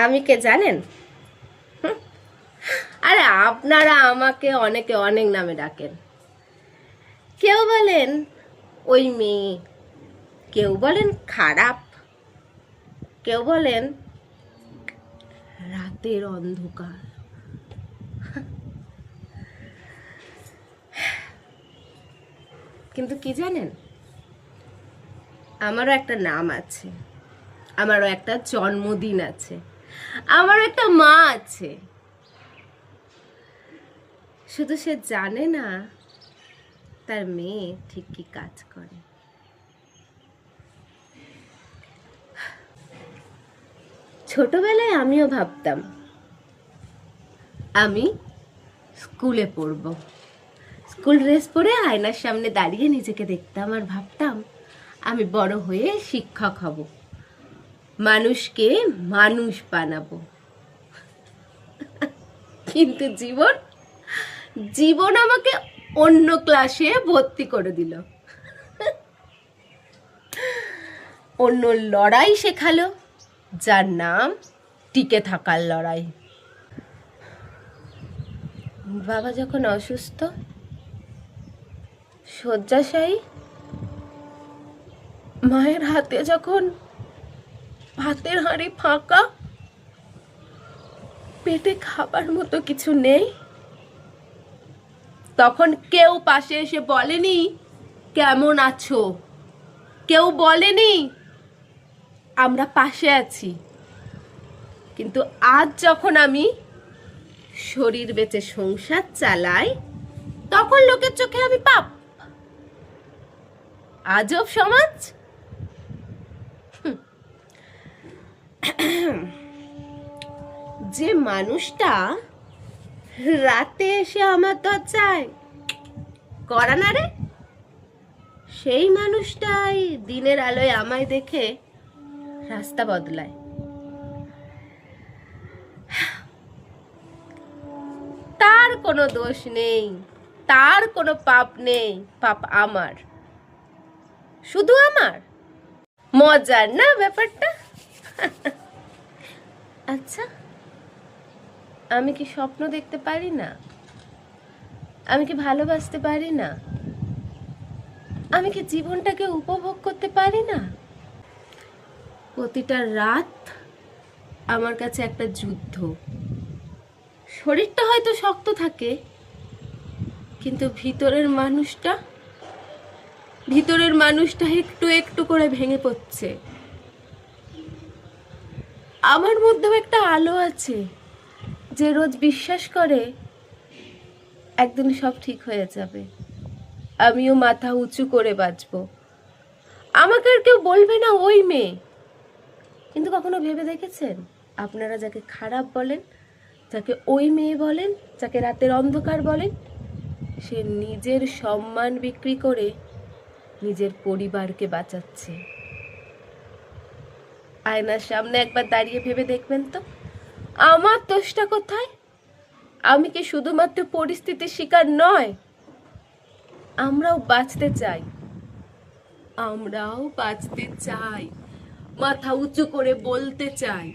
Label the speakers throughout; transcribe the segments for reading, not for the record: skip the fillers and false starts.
Speaker 1: আমি কে জানেন? আরে আপনারা আমাকে অনেকে অনেক নামে ডাকেন। কেউ বলেন ওই মেয়ে, কেউ বলেন খারাপ, কেউ বলেন রাতের অন্ধকার। কিন্তু কি জানেন, আমারও একটা নাম আছে, আমারও একটা জন্মদিন আছে, আমারও একটা মা আছে। শুধু সে জানে না তার মেয়ে ঠিক কি কাজ করে। ছোটবেলায় আমিও ভাবতাম আমি স্কুলে পড়ব। স্কুল ড্রেস পরে আয়নার সামনে দাঁড়িয়ে নিজেকে দেখতাম আর ভাবতাম আমি বড় হয়ে শিক্ষক হব, মানুষকে মানুষ বানাবো। কিন্তু জীবন জীবন আমাকে অন্য ক্লাসে ভর্তি করে দিল, অন্য লড়াই শেখালো, যার নাম টিকে থাকার লড়াই। বাবা যখন অসুস্থ, শয্যাশায়ী, মায়ের হাতে যখন ভাতের হাঁড়ি ফাঁকা, পেটে খাবার মতো কিছু নেই, তখন কেউ পাশে এসে বলেনি কেমন আছো, কেউ বলেনি আমরা পাশে আছি। কিন্তু আজ যখন আমি শরীর বেচে সংসার চালাই, তখন লোকের চোখে আমি পাপ। আজব সমাজ। যে মানুষটা রাতে এসে আমার দরজায় কড়া নাড়ে, সেই মানুষটাই দিনের আলোয় আমায় দেখে রাস্তা বদলায়। তার কোনো দোষ নেই, তার কোনো পাপ নেই, পাপ আমার, শুধু আমার। মজার না ব্যাপারটা? আচ্ছা, আমি কি স্বপ্ন দেখতে পারি না? আমি কি ভালোবাসতে পারি না? আমি কি জীবনটাকে উপভোগ করতে পারি না? প্রতিটা রাত আমার কাছে একটা যুদ্ধ। শরীরটা হয়তো শক্ত থাকে, কিন্তু ভিতরের মানুষটা একটু একটু করে ভেঙে পড়ছে। আমার মধ্যেও একটা আলো আছে যে রোজ বিশ্বাস করে একদিন সব ঠিক হয়ে যাবে, আমিও মাথা উঁচু করে বাঁচবো। আমাকে আর কেউ বলবে না ওই মেয়ে। কিন্তু কখনো ভেবে দেখেছেন, আপনারা যাকে খারাপ বলেন, যাকে ওই মেয়ে বলেন, যাকে রাতের অন্ধকার বলেন, সে নিজের সম্মান বিক্রি করে নিজের পরিবারকে বাঁচাচ্ছে। আয়নার সামনে একবার দাঁড়িয়ে ভেবে দেখবেন তো, আমার দোষটা কোথায়? আমি কি শুধুমাত্র পরিস্থিতির শিকার নয়? আমরাও বাঁচতে চাই, আমরাও বাঁচতে চাই, মাথা উঁচু করে বলতে চাই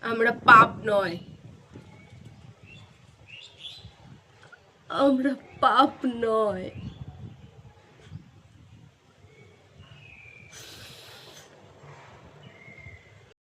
Speaker 1: আমরা পাপ নয়, আমরা পাপ নয়।